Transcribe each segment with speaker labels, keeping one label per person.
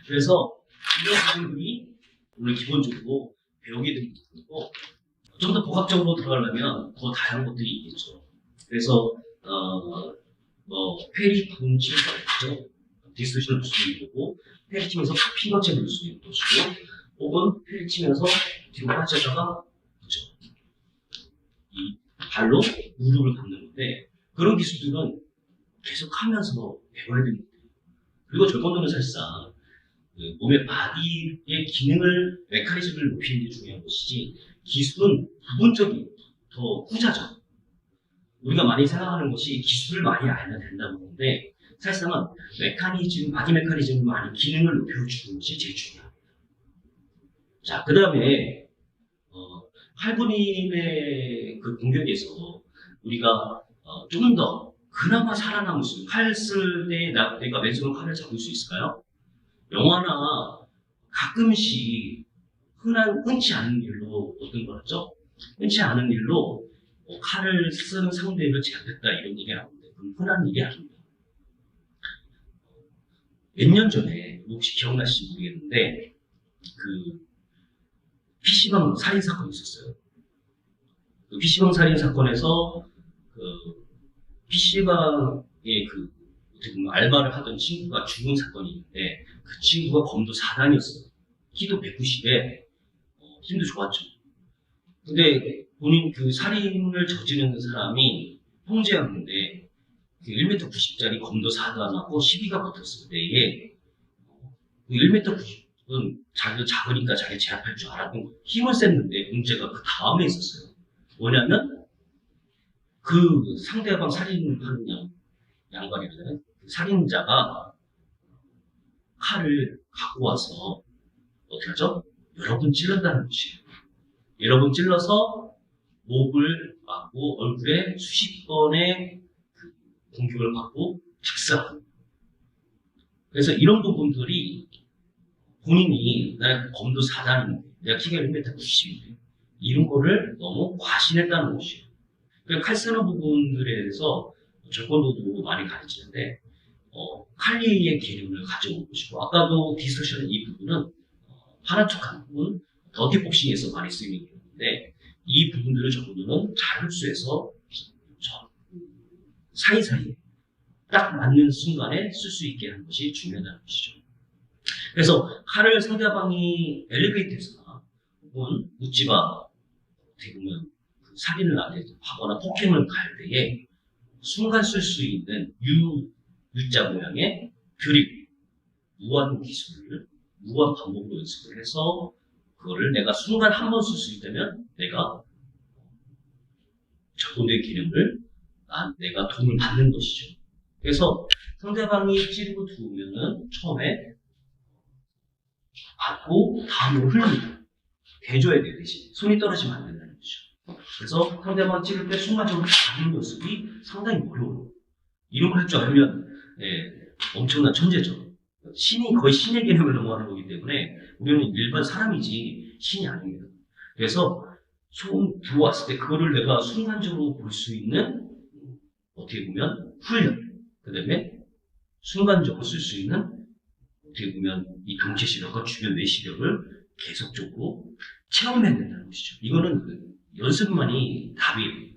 Speaker 1: 그래서 이런 부분들이 오늘 기본적으로 배우게 되는 부분이고, 좀 더 복합적으로 들어가려면 더 다양한 것들이 있겠죠. 그래서 페리 분치죠. 디스토션을 볼 수도 있고, 페리 치면서 핑거체를 볼 수도 있고, 혹은 페리 치면서 뒤로 빠져다가 그죠. 이 발로 무릎을 감는 건데, 그런 기술들은 계속 하면서 배워야 됩니다. 그리고 절권도는 사실상 몸의 바디의 기능을, 메커니즘을 높이는 게 중요한 것이지, 기술은 부분적인 더 후자죠. 우리가 많이 생각하는 것이 기술을 많이 알면 된다는 건데, 사실상은 메커니즘, 바디 메커니즘을 많이 기능을 높여주는 것이 제일 중요합니다. 자, 그 다음에 칼부림의 그 공격에서 우리가 좀 더 그나마 살아남을 수 있는, 칼 쓸 때 내가 왼손으로 칼을 잡을 수 있을까요? 영화나 가끔씩 흔치 않은 일로 어떤 거죠? 흔치 않은 일로 칼을 쓰는 상대를 제압했다 이런 얘기 하는데, 그건 흔한 일이 아닙니다. 몇 년 전에 혹시 기억나실지 모르겠는데, 그 PC방 살인 사건이 있었어요. 그 PC방 살인 사건에서 그 PC방에 그 알바를 하던 친구가 죽은 사건이 있는데, 그 친구가 검도 4단이었어요. 키도 190에 힘도 좋았죠. 근데 본인 그 살인을 저지르는 사람이 형제였는데, 그 1m 90짜리 검도 4단하고 시비가 붙었을 때에 그 1m 90은 자기가 작으니까 자기가 제압할 줄 알았던 거예요. 힘을 셌는데 문제가 그 다음에 있었어요. 뭐냐면 그 상대방 살인하는 양반이잖아요. 그 살인자가 칼을 갖고 와서 어떻게 하죠? 여러 번 찔른다는 것이에요. 여러 번 찔러서 목을 맞고 얼굴에 수십 번의 그 공격을 받고 즉사합니다. 그래서 이런 부분들이 본인이 내가 검도 4단인데 내가 키가 1m 90인데 이런 거를 너무 과신했다는 것이에요. 그러니까 칼 쓰는 부분들에 대해서 절권도도 많이 가르치는데 칼리의 개념을 가져온 것이고, 아까도 디스토션 이 부분은 파란 척한 부분, 더티복싱에서 많이 쓰이는 부분인데, 이 부분들을 절권도는 잘 흡수해서 사이사이에 딱 맞는 순간에 쓸 수 있게 하는 것이 중요하다는 것이죠. 그래서 칼을 상대방이 엘리베이터에서나 혹은 묻지마 어떻게 보면 살인을 하거나 폭행을 갈 때에 순간 쓸 수 있는 U자 모양의 그립, 무한 기술을 무한 반복으로 연습을 해서 그거를 내가 순간 한 번 쓸 수 있다면 내가 절권도의 개념을 내가 도움을 받는 것이죠. 그래서 상대방이 찌르고 들어오면은 처음에 받고 다음으로 흘립니다. 대줘야 돼요, 대신. 손이 떨어지면 안 된다는 거죠. 그래서 상대방 찌를 때 순간적으로 받는 모습이 상당히 어려워요. 이런 걸 할 줄 알면 엄청난 천재죠. 거의 신의 개념을 넘어가는 거기 때문에 우리는 일반 사람이지 신이 아닙니다. 그래서 손 들어왔을 때 그거를 내가 순간적으로 볼 수 있는 어떻게 보면 훈련, 그 다음에 순간적으로 쓸 수 있는 어떻게 보면 이 동체 시력과 주변 뇌 시력을 계속적으로 체험해야 된다는 것이죠. 이거는 연습만이 답이에요.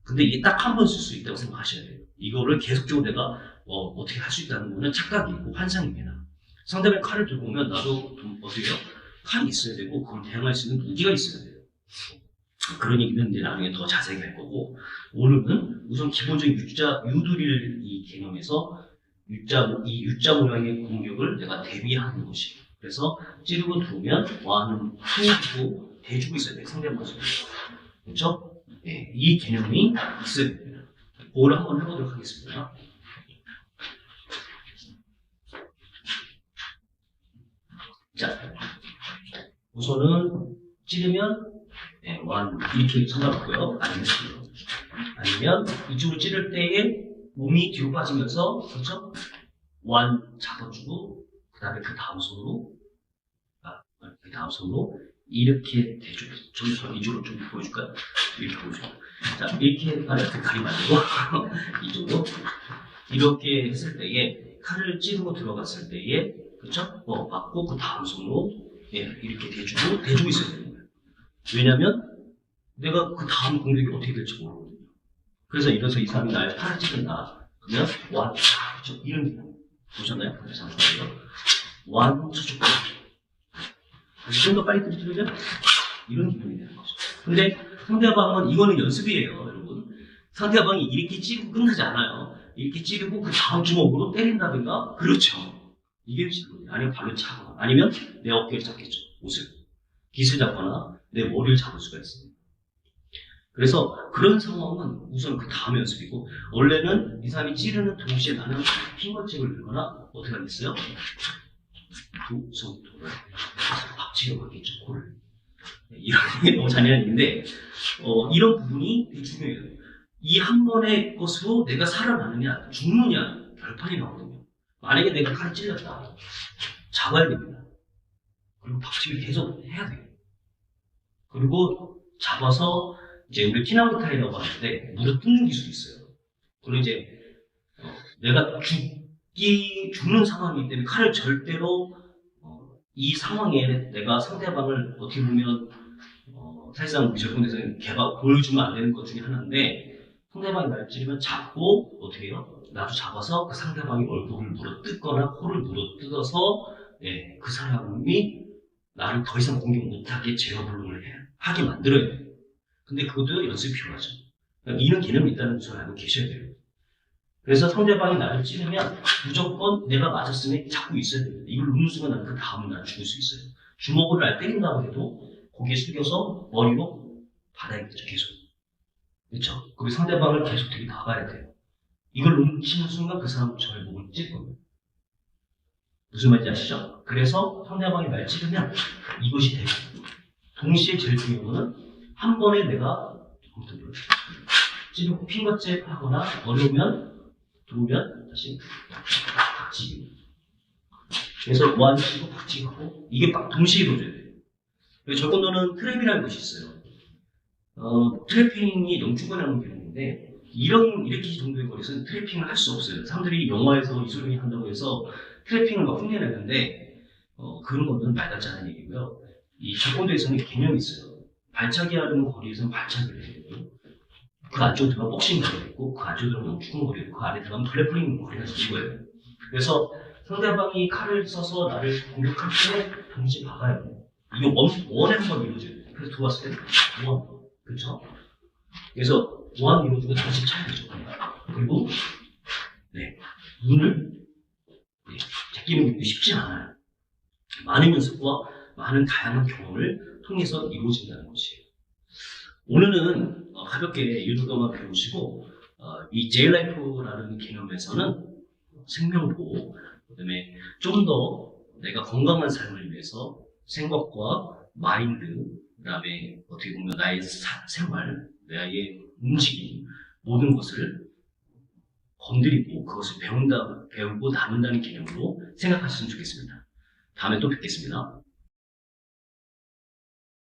Speaker 1: 근데 이게 딱 한 번 쓸 수 있다고 생각하셔야 돼요. 이거를 계속적으로 내가 어떻게 할 수 있다는 거는 착각이고 환상입니다. 상대방이 칼을 들고 오면 나도 어떻게 해요? 칼이 있어야 되고 그걸 대항할 수 있는 무기가 있어야 돼요. 그런 얘기는 이제 나중에 더 자세히 할 거고, 오늘은 우선 기본적인 유도릴 이 개념에서 이 U자 모양의 공격을 내가 대비하는 것이에요. 그래서 찌르고 들어오면 와는 후고 대주고 있어야 돼요. 상대방 모습을. 그렇죠? 네, 이 개념이 있어야 됩니다. 그거를 한번 해보도록 하겠습니다. 자, 우선은 찌르면 완 이렇게 상관없고요. 아니면 이쪽으로 찌를 때에 몸이 뒤로 빠지면서, 그렇죠? 완 잡아주고 그 다음에 그 다음 손으로 이렇게 대줘요. 좀 이쪽으로 좀 보여줄까요? 이렇게 보여줘요. 자, 이렇게 가리 말고 이쪽으로 이렇게 했을 때에 칼을 찌르고 들어갔을 때에, 그쵸? 맞고, 그 다음 손으로, 이렇게 대주고 있어야 되는 거예요. 왜냐면, 내가 그 다음 공격이 어떻게 될지 모르거든요. 그래서 이래서 이 사람이 날 팔을 찌른다. 그러면, 그쵸? 이런 기능. 보셨나요? 잠깐만요. 저쪽. 좀 더 빨리 들으면, 이런 기분이 되는 거죠. 근데 상대방은, 이거는 연습이에요, 여러분. 상대방이 이렇게 찌르고 끝나지 않아요. 이렇게 찌르고 그 다음 주먹으로 때린다든가, 그렇죠. 이게 지금 아니면 발로 차거나, 아니면 내 어깨를 잡겠죠. 옷을. 깃을 잡거나, 내 머리를 잡을 수가 있습니다. 그래서 그런 상황은 우선 그 다음 연습이고, 원래는 이 사람이 찌르는 동시에 나는 핑거집을 들거나, 어떻게 하겠어요? 두 손으로 박치려 가겠죠, 코를. 이런 게 너무 잔인한 일인데, 이런 부분이 되게 중요해요. 이 한 번의 것으로 내가 살아나느냐, 죽느냐, 결판이 나거든요. 만약에 내가 칼을 찔렸다. 잡아야 됩니다. 그리고 박치기를 계속 해야 돼요. 그리고 잡아서, 이제 우리 피나무타이라고 하는데, 무릎 뜯는 기술이 있어요. 그리고 이제, 내가 죽는 상황이기 때문에 칼을 절대로, 이 상황에 내가 상대방을 어떻게 보면, 사실상 우리 절권에서는 보여주면 안 되는 것 중에 하나인데, 상대방이 날 찌르면 잡고, 어떻게 해요? 나도 잡아서 그 상대방이 얼굴을 물어뜯거나 코를 물어뜯어서, 그 사람이 나를 더 이상 공격 못하게 제어불능을 하게 만들어야 돼요. 근데 그것도 연습이 필요하죠. 그러니까 이런 개념이 있다는 것을 알고 계셔야 돼요. 그래서 상대방이 나를 찌르면 무조건 내가 맞았으면 잡고 있어야 됩니다. 이걸 누는 순간 나는 그 다음에 난 죽을 수 있어요. 주먹으로 날 때린다고 해도 고개 숙여서 머리로 받아야겠죠, 계속. 그렇죠? 그리고 상대방을 계속 되게 나가야 돼요. 이걸 놓치는 순간 그 사람은 저의 목을 찔 겁니다. 무슨 말인지 아시죠? 그래서 상대방이 날 찌르면 이것이 되고, 동시에 제일 중요한 거는 한 번에 내가 찌르고 핑거잽 하거나 어려우면 들어오면 다시 박치기. 그래서 완치고 박치고 이게 막 동시에 이루어져야 돼요. 절권도는 트랩이라는 것이 있어요. 트래핑이 영주권이라는 개념인데 이렇게 정도의 거리에서는 트래핑을 할 수 없어요. 사람들이 영화에서 이소룡이 한다고 해서 트래핑을 막 흉내내는데 그런 것은 말같지 않은 얘기고요. 이 절권도에서는 개념이 있어요. 발차기 하는 거리에서는 발차기를 해야 되고요. 그 안쪽으로 들어가면 복싱 거리가 있고 그 안쪽으로 들어가면 영주권 거리가 있고 그 안에 들어가면 그래플링 거리가 있는 거예요. 그래서 상대방이 칼을 써서 나를 공격할 때 동시에 박아야 돼요. 이게 원에 한 번 이루어져야 돼요. 그래서 들어왔을 때는 원. 그렇죠? 그래서 원 이루어지고 다시 차야 되죠. 그리고 눈을 제끼는 게 쉽지 않아요. 많은 연습과 많은 다양한 경험을 통해서 이루어진다는 것이에요. 오늘은 가볍게 유도도만 배우시고 이 J라이프라는 개념에서는 생명보호, 그다음에 좀 더 내가 건강한 삶을 위해서 생각과 마인드, 그다음에 어떻게 보면 나의 생활, 나의 움직임 모든 것을 건드리고 그것을 배우고 나눈다는 개념으로 생각하셨으면 좋겠습니다. 다음에 또 뵙겠습니다.